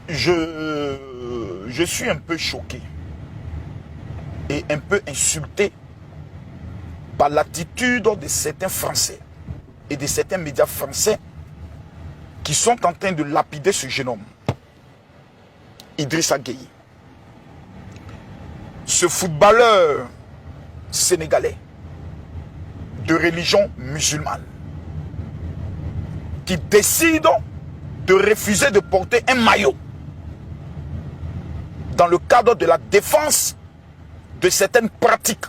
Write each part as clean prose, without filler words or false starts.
je suis un peu choqué et un peu insulté par l'attitude de certains Français et de certains médias français qui sont en train de lapider ce jeune homme, Idrissa Gueye. Ce footballeur sénégalais de religion musulmane qui décide de refuser de porter un maillot dans le cadre de la défense de certaines pratiques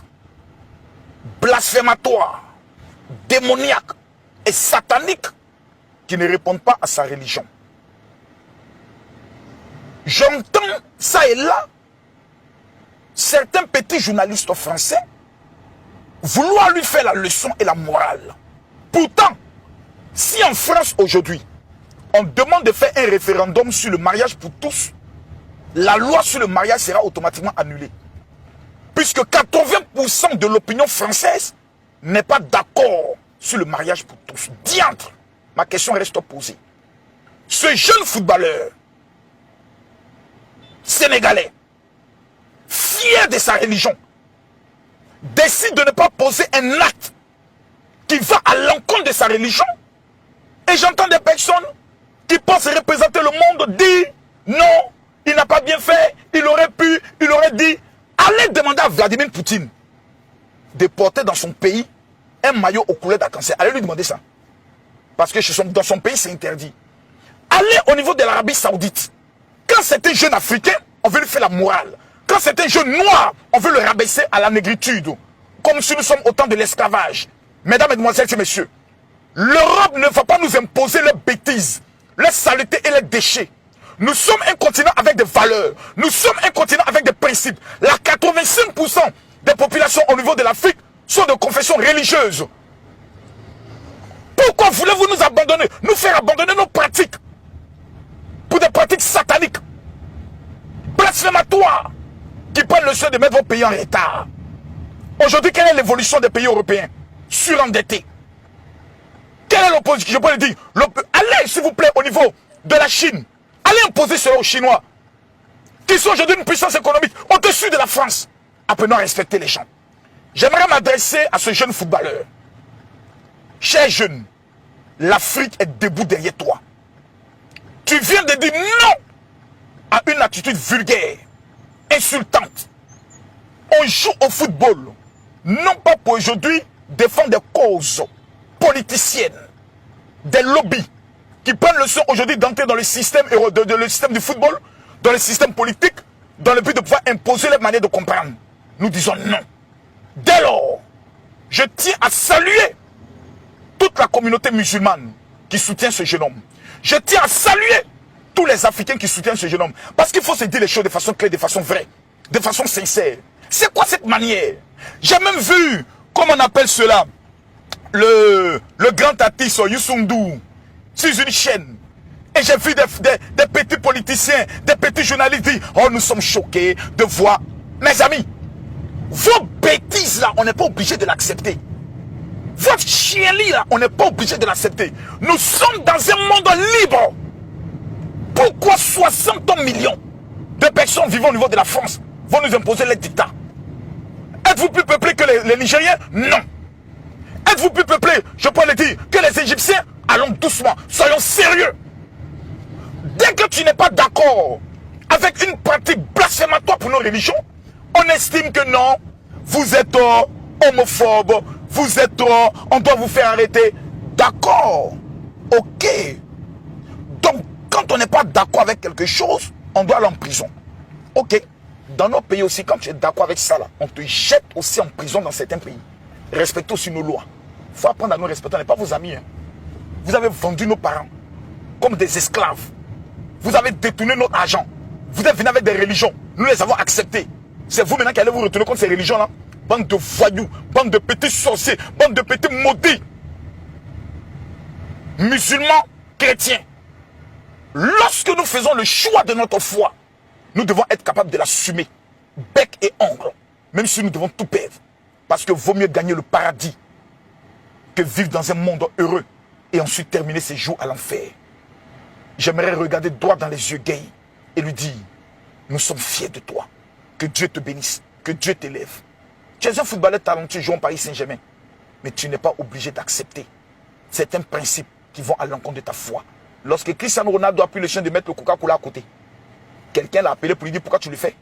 blasphématoires, démoniaques et sataniques qui ne répondent pas à sa religion. J'entends ça et là certains petits journalistes français vouloir lui faire la leçon et la morale. Pourtant, si en France aujourd'hui, on demande de faire un référendum sur le mariage pour tous, la loi sur le mariage sera automatiquement annulée. Puisque 80% de l'opinion française n'est pas d'accord sur le mariage pour tous. Diantre, ma question reste posée. Ce jeune footballeur sénégalais, fier de sa religion, décide de ne pas poser un acte qui va à l'encontre de sa religion. Et j'entends des personnes qui pensent représenter le monde dire non, il n'a pas bien fait, il aurait pu, il aurait dit. Allez demander à Vladimir Poutine de porter dans son pays un maillot aux couleurs d'arc-en-ciel. Allez lui demander ça. Parce que dans son pays, c'est interdit. Allez au niveau de l'Arabie Saoudite. Quand c'est un jeune Africain, on veut lui faire la morale. Quand c'est un jeune noir, on veut le rabaisser à la négritude. Comme si nous sommes au temps de l'esclavage. Mesdames, mesdemoiselles et messieurs, l'Europe ne va pas nous imposer les bêtises, les saletés et les déchets. Nous sommes un continent avec des valeurs. Nous sommes un continent avec des principes. La 85% des populations au niveau de l'Afrique sont de confession religieuse. Pourquoi voulez-vous nous abandonner, nous faire abandonner nos pratiques pour des pratiques sataniques, blasphématoires, qui prennent le soin de mettre vos pays en retard? Aujourd'hui, quelle est l'évolution des pays européens? Surendettés. Quelle est l'opposition? Je peux le dire. Allez, s'il vous plaît, au niveau de la Chine. Allez imposer cela aux Chinois, qui sont aujourd'hui une puissance économique au-dessus de la France. Apprenons à respecter les gens. J'aimerais m'adresser à ce jeune footballeur. Cher jeune, l'Afrique est debout derrière toi. Tu viens de dire non à une attitude vulgaire, insultante. On joue au football, non pas pour aujourd'hui défendre des causes politiciennes, des lobbies, qui prennent le soin aujourd'hui d'entrer dans le système, le système du football, dans le système politique, dans le but de pouvoir imposer les manières de comprendre. Nous disons non. Dès lors, je tiens à saluer toute la communauté musulmane qui soutient ce jeune homme. Je tiens à saluer tous les Africains qui soutiennent ce jeune homme. Parce qu'il faut se dire les choses de façon claire, de façon vraie, de façon sincère. C'est quoi cette manière? J'ai même vu, comment on appelle cela, le grand artiste Youssou N'Dour sur une chaîne. Et j'ai vu des petits politiciens, des petits journalistes dire « Oh, nous sommes choqués de voir... » Mes amis, vos bêtises là, on n'est pas obligé de l'accepter. Votre chienlit là, on n'est pas obligé de l'accepter. Nous sommes dans un monde libre. Pourquoi 60 millions de personnes vivant au niveau de la France vont nous imposer les dictats? Êtes-vous plus peuplé que les Nigériens? Non. Êtes-vous plus peuplé, je peux le dire, que les Égyptiens? Allons doucement, soyons sérieux. Dès que tu n'es pas d'accord avec une pratique blasphématoire pour nos religions, on estime que non, vous êtes homophobe, vous êtes, on doit vous faire arrêter. D'accord, ok. Donc, quand on n'est pas d'accord avec quelque chose, on doit aller en prison. Ok. Dans nos pays aussi, quand tu es d'accord avec ça, là, on te jette aussi en prison dans certains pays. Respectez aussi nos lois. Il faut apprendre à nous respecter. On n'est pas vos amis. Hein. Vous avez vendu nos parents comme des esclaves. Vous avez détourné notre argent. Vous êtes venus avec des religions. Nous les avons acceptées. C'est vous maintenant qui allez vous retourner contre ces religions-là. Bande de voyous, bande de petits sorciers, bande de petits maudits. Musulmans, chrétiens. Lorsque nous faisons le choix de notre foi, nous devons être capables de l'assumer. Bec et ongle. Même si nous devons tout perdre. Parce que vaut mieux gagner le paradis que vivre dans un monde heureux et ensuite terminer ses jours à l'enfer. J'aimerais regarder droit dans les yeux Gueye et lui dire, nous sommes fiers de toi. Que Dieu te bénisse, que Dieu t'élève. Tu es un footballeur talentueux jouant Paris Saint-Germain, mais tu n'es pas obligé d'accepter certains principes qui vont à l'encontre de ta foi. Lorsque Cristiano Ronaldo a pris le chien de mettre le Coca-Cola à côté, quelqu'un l'a appelé pour lui dire pourquoi tu le fais.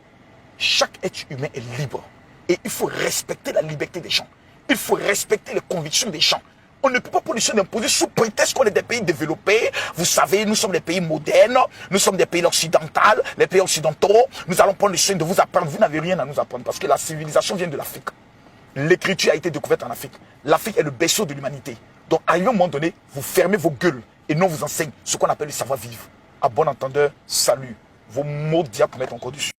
Chaque être humain est libre. Et il faut respecter la liberté des gens. Il faut respecter les convictions des gens. On ne peut pas positionner d'imposer sous prétexte qu'on est des pays développés. Vous savez, nous sommes des pays modernes. Nous sommes des pays occidentaux. Les pays occidentaux, nous allons prendre le soin de vous apprendre. Vous n'avez rien à nous apprendre parce que la civilisation vient de l'Afrique. L'écriture a été découverte en Afrique. L'Afrique est le berceau de l'humanité. Donc, à un moment donné, vous fermez vos gueules et non vous enseigne ce qu'on appelle le savoir-vivre. À bon entendeur, salut. Vos mots de diable pour mettre encore dessus.